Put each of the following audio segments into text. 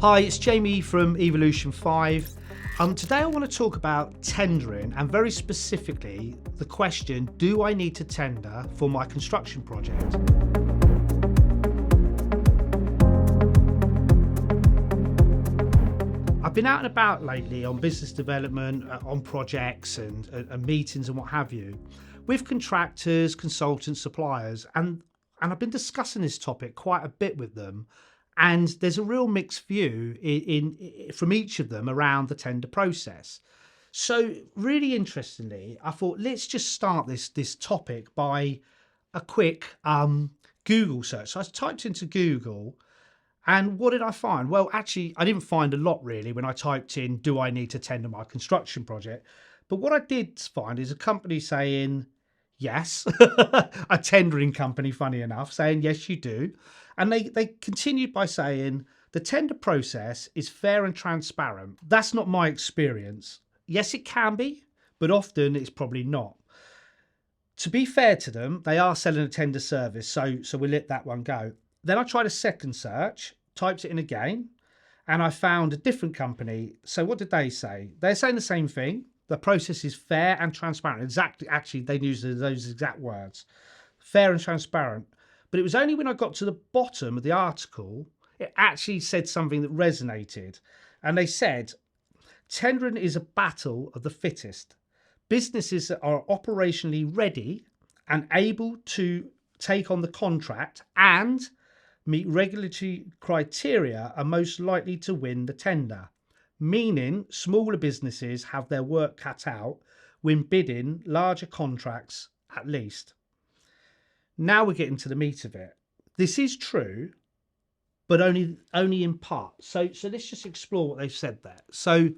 Hi, it's Jamie from Evolution 5. Today I want to talk about tendering and very specifically the question, do I need to tender for my construction project? I've been out and about lately on business development, on projects and meetings and what have you, with contractors, consultants, suppliers, and I've been discussing this topic quite a bit with them. And there's a real mixed view from each of them around the tender process. So really interestingly, I thought let's just start this topic by a quick Google search. So I typed into Google, and what did I find? Well, actually, I didn't find a lot really when I typed in, do I need to tender my construction project? But what I did find is a company saying, yes, a tendering company, funny enough, saying, yes, you do. And they continued by saying, the tender process is fair and transparent. That's not my experience. Yes, it can be, but often it's probably not. To be fair to them, they are selling a tender service, so we'll let that one go. Then I tried a second search, typed it in again, and I found a different company. So what did they say? They're saying the same thing. The process is fair and transparent. Exactly. Actually, they used those exact words. Fair and transparent. But it was only when I got to the bottom of the article, it actually said something that resonated. And they said, tendering is a battle of the fittest. Businesses that are operationally ready and able to take on the contract and meet regulatory criteria are most likely to win the tender. Meaning smaller businesses have their work cut out when bidding larger contracts at least. Now we're getting to the meat of it. This is true, but only in part. So let's just explore what they've said there. So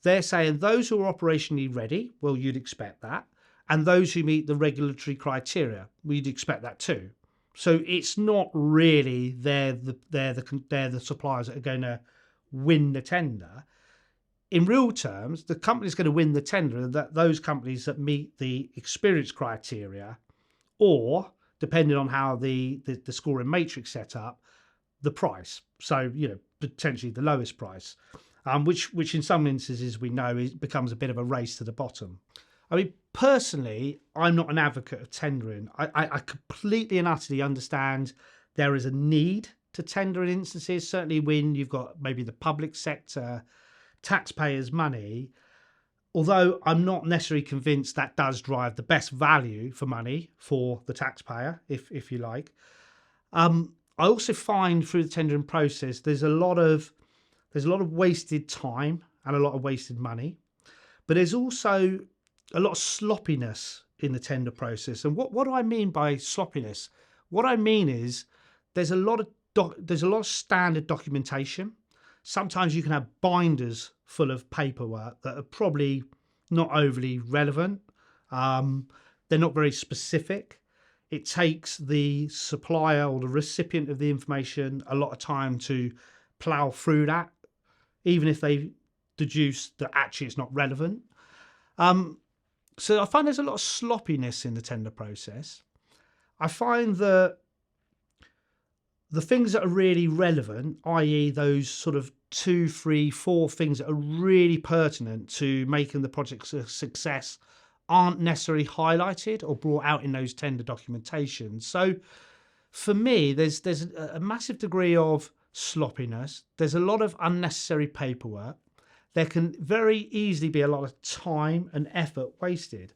they're saying those who are operationally ready, well, you'd expect that. And those who meet the regulatory criteria, well, you'd expect that too. So it's not really they're the suppliers that are going to win the tender. In real terms, the company's going to win the tender are those companies that meet the experience criteria, or depending on how the scoring matrix set up, the price. So, potentially the lowest price, which in some instances we know becomes a bit of a race to the bottom. I mean, personally, I'm not an advocate of tendering. I completely and utterly understand there is a need to tender in instances, certainly when you've got maybe the public sector, taxpayers' money, although I'm not necessarily convinced that does drive the best value for money for the taxpayer, if you like. I also find through the tendering process there's a lot of wasted time and a lot of wasted money, but there's also a lot of sloppiness in the tender process. And what do I mean by sloppiness? What I mean is there's a lot of standard documentation. Sometimes you can have binders full of paperwork that are probably not overly relevant. They're not very specific. It takes the supplier or the recipient of the information a lot of time to plow through that, even if they deduce that actually it's not relevant. So I find there's a lot of sloppiness in the tender process. I find that the things that are really relevant, i.e. those sort of 2, 3, 4 things that are really pertinent to making the project a success, aren't necessarily highlighted or brought out in those tender documentations. So for me, there's a massive degree of sloppiness. There's a lot of unnecessary paperwork. There can very easily be a lot of time and effort wasted.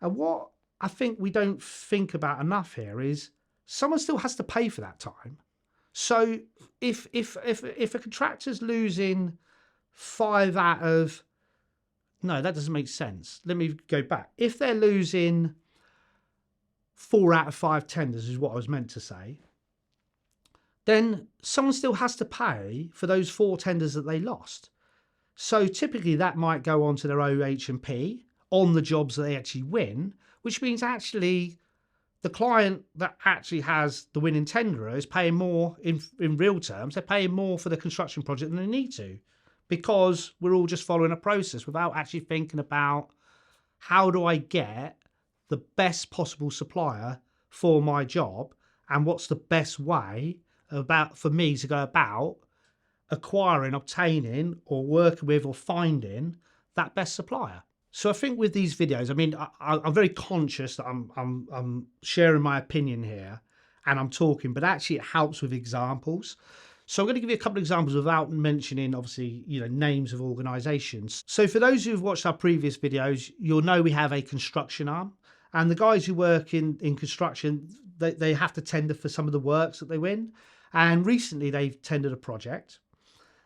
And what I think we don't think about enough here is someone still has to pay for that time. So if a contractor's losing 5 out of... No, that doesn't make sense. Let me go back. If they're losing 4 out of 5 tenders is what I was meant to say, then someone still has to pay for those 4 tenders that they lost. So typically that might go on to their OH&P on the jobs that they actually win, which means actually the client that actually has the winning tenderer is paying more in real terms. They're paying more for the construction project than they need to, because we're all just following a process without actually thinking about how do I get the best possible supplier for my job and what's the best way for me to go about acquiring, obtaining, or working with, or finding that best supplier. So I think with these videos, I mean, I'm very conscious that I'm sharing my opinion here and I'm talking, but actually it helps with examples. So I'm going to give you a couple of examples without mentioning, obviously, names of organizations. So for those who've watched our previous videos, you'll know we have a construction arm, and the guys who work in construction, they have to tender for some of the works that they win. And recently they've tendered a project.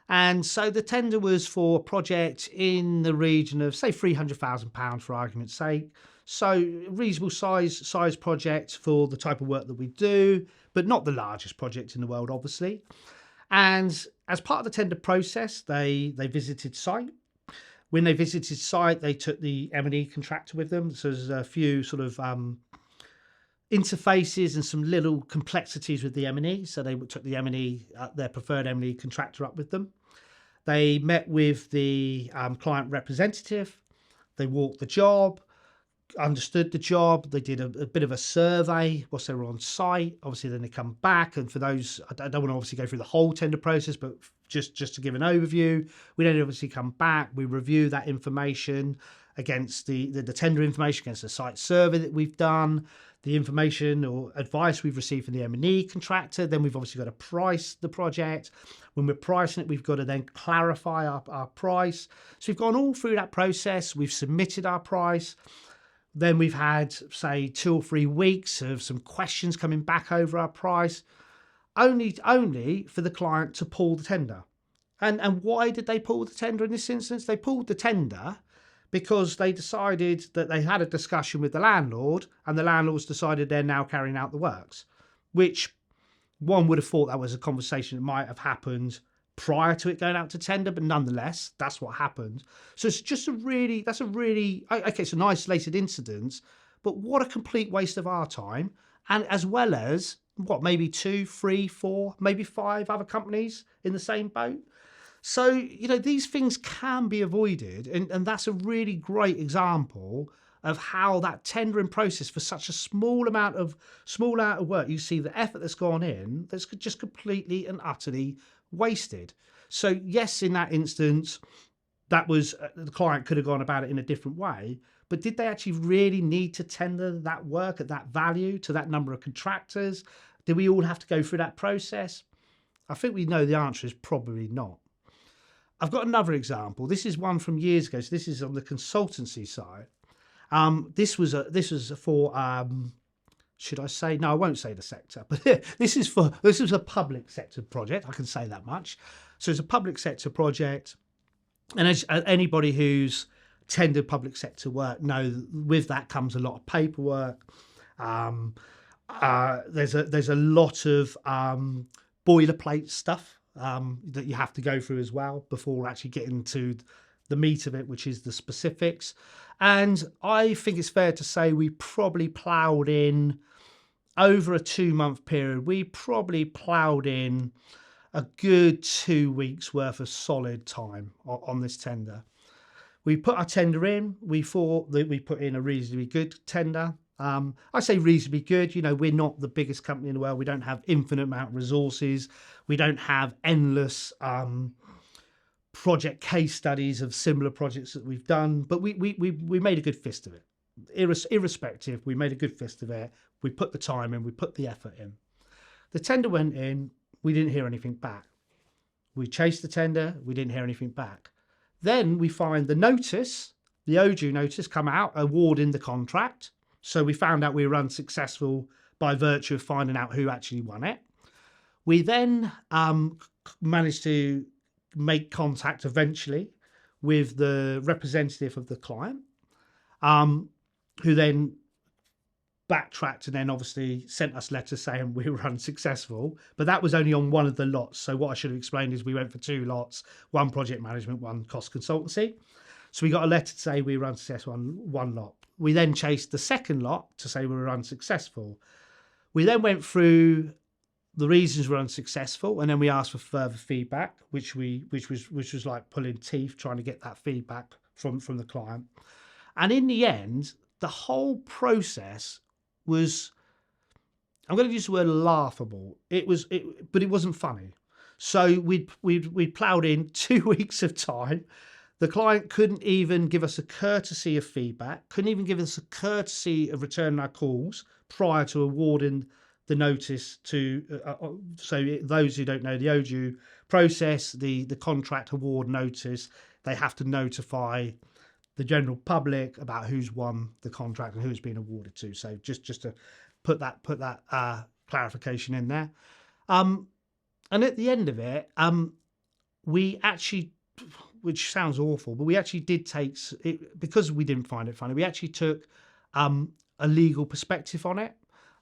And so the tender was for a project in the region of, say, £300,000 for argument's sake. So reasonable size project for the type of work that we do, but not the largest project in the world, obviously. And as part of the tender process, they visited site. When they visited site, they took the M&E contractor with them. So there's a few sort of interfaces and some little complexities with the M&E. So they took the M&E, their preferred M&E contractor, up with them. They met with the client representative. They walked the job, understood the job. They did a bit of a survey whilst they were on site. Obviously, then they come back. And for those, I don't want to obviously go through the whole tender process, but just to give an overview, we then obviously come back. We review that information against the tender information, against the site survey that we've done, the information or advice we've received from the M&E contractor. Then we've obviously got to price the project. When we're pricing it, we've got to then clarify our price. So we've gone all through that process. We've submitted our price. Then we've had, say, 2 or 3 weeks of some questions coming back over our price, only for the client to pull the tender. And why did they pull the tender in this instance? They pulled the tender because they decided that they had a discussion with the landlord, and the landlord's decided they're now carrying out the works, which one would have thought that was a conversation that might have happened prior to it going out to tender, but nonetheless, that's what happened. So it's just okay, it's an isolated incident, but what a complete waste of our time. And as well as, maybe 2, 3, 4, maybe 5 other companies in the same boat. So, these things can be avoided. And that's a really great example of how that tendering process for such a small amount of work, you see the effort that's gone in, that's just completely and utterly wasted. So yes, in that instance, that was the client could have gone about it in a different way, but did they actually really need to tender that work at that value to that number of contractors? Do we all have to go through that process? I think we know the answer is probably not. I've got another example. This is one from years ago. So this is on the consultancy side. This was for should I say? No, I won't say the sector, but this was a public sector project. I can say that much. So it's a public sector project, and as anybody who's tendered public sector work know, with that comes a lot of paperwork. There's a lot of boilerplate stuff that you have to go through as well before actually getting to the meat of it, which is the specifics. And I think it's fair to say we probably ploughed in, over a 2-month period, we probably ploughed in a good 2 weeks worth of solid time on this tender. We put our tender in. We thought that we put in a reasonably good tender. I say reasonably good. We're not the biggest company in the world. We don't have infinite amount of resources. We don't have endless project case studies of similar projects that we've done. But we made a good fist of it. Irrespective, we made a good fist of it. We put the time in. We put the effort in. The tender went in. We didn't hear anything back. We chased the tender. We didn't hear anything back. Then we find the notice, the OJU notice, come out awarding the contract. So we found out we were unsuccessful by virtue of finding out who actually won it. We then managed to make contact eventually with the representative of the client, who then backtracked and then obviously sent us letters saying we were unsuccessful. But that was only on one of the lots. So what I should have explained is we went for 2 lots, one project management, one cost consultancy. So we got a letter to say we were unsuccessful on one lot. We then chased the second lot to say we were unsuccessful. We then went through the reasons we're unsuccessful, and then we asked for further feedback, which was like pulling teeth trying to get that feedback from the client. And in the end, the whole process was, I'm going to use the word laughable. But it wasn't funny. So we'd ploughed in 2 weeks of time. The client couldn't even give us a courtesy of feedback, couldn't even give us a courtesy of returning our calls prior to awarding the notice to. So those who don't know the ODU process, the contract award notice, they have to notify the general public about who's won the contract and who's been awarded to. So just to put that clarification in there. And at the end of it, we actually, which sounds awful, but we actually did take it, because we didn't find it funny. We actually took a legal perspective on it.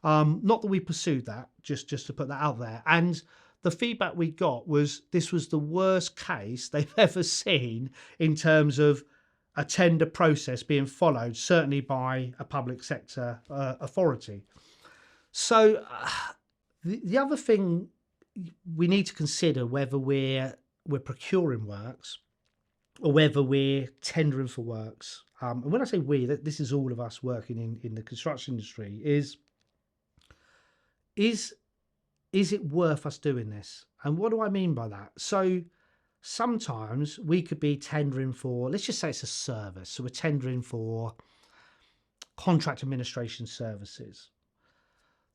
Not that we pursued that, just to put that out there. And the feedback we got was this was the worst case they've ever seen in terms of a tender process being followed, certainly by a public sector authority. So the other thing we need to consider, whether we're procuring works or whether we're tendering for works, and when I say we, this is all of us working in the construction industry, is it worth us doing this? And what do I mean by that? So sometimes we could be tendering for, let's just say it's a service. So we're tendering for contract administration services.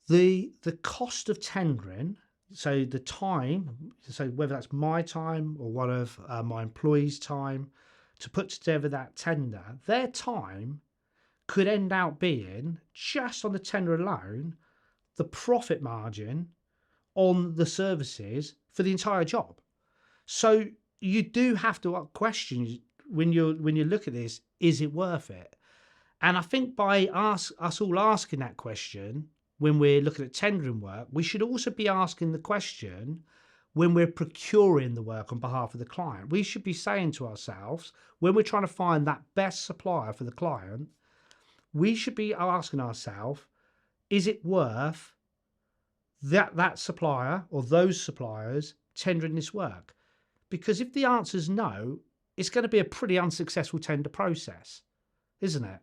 The cost of tendering, so the time, so whether that's my time or one of my employees' time to put together that tender, their time could end out being, just on the tender alone, the profit margin on the services for the entire job. So you do have to question when you look at this, is it worth it? And I think by us all asking that question when we're looking at tendering work, we should also be asking the question when we're procuring the work on behalf of the client. We should be saying to ourselves, when we're trying to find that best supplier for the client, we should be asking ourselves, is it worth that supplier or those suppliers tendering this work? Because if the answer is no, it's going to be a pretty unsuccessful tender process, isn't it?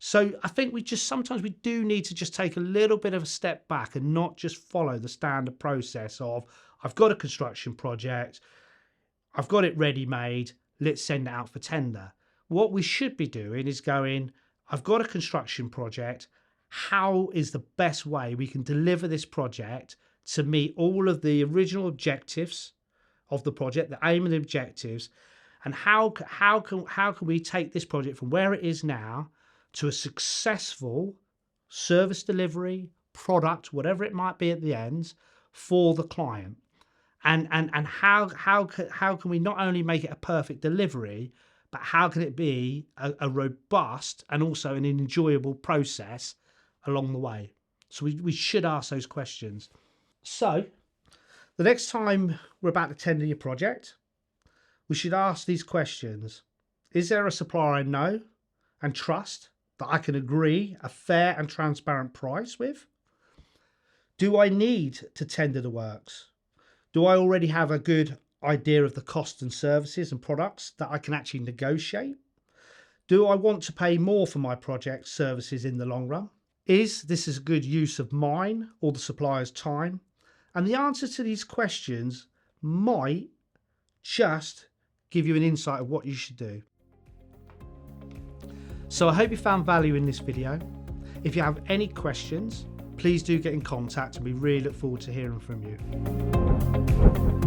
So I think sometimes we do need to just take a little bit of a step back and not just follow the standard process of, I've got a construction project, I've got it ready made, let's send it out for tender. What we should be doing is going, I've got a construction project, how is the best way we can deliver this project to meet all of the original objectives of the project, the aim and the objectives, and how can we take this project from where it is now to a successful service delivery, product, whatever it might be at the end, for the client. And how can we not only make it a perfect delivery, but how can it be a robust and also an enjoyable process along the way? So we should ask those questions. So the next time we're about to tender your project, we should ask these questions. Is there a supplier I know and trust that I can agree a fair and transparent price with? Do I need to tender the works? Do I already have a good idea of the costs and services and products that I can actually negotiate? Do I want to pay more for my project services in the long run? Is this a good use of mine or the supplier's time? And the answer to these questions might just give you an insight of what you should do. So I hope you found value in this video. If you have any questions, please do get in contact and we really look forward to hearing from you.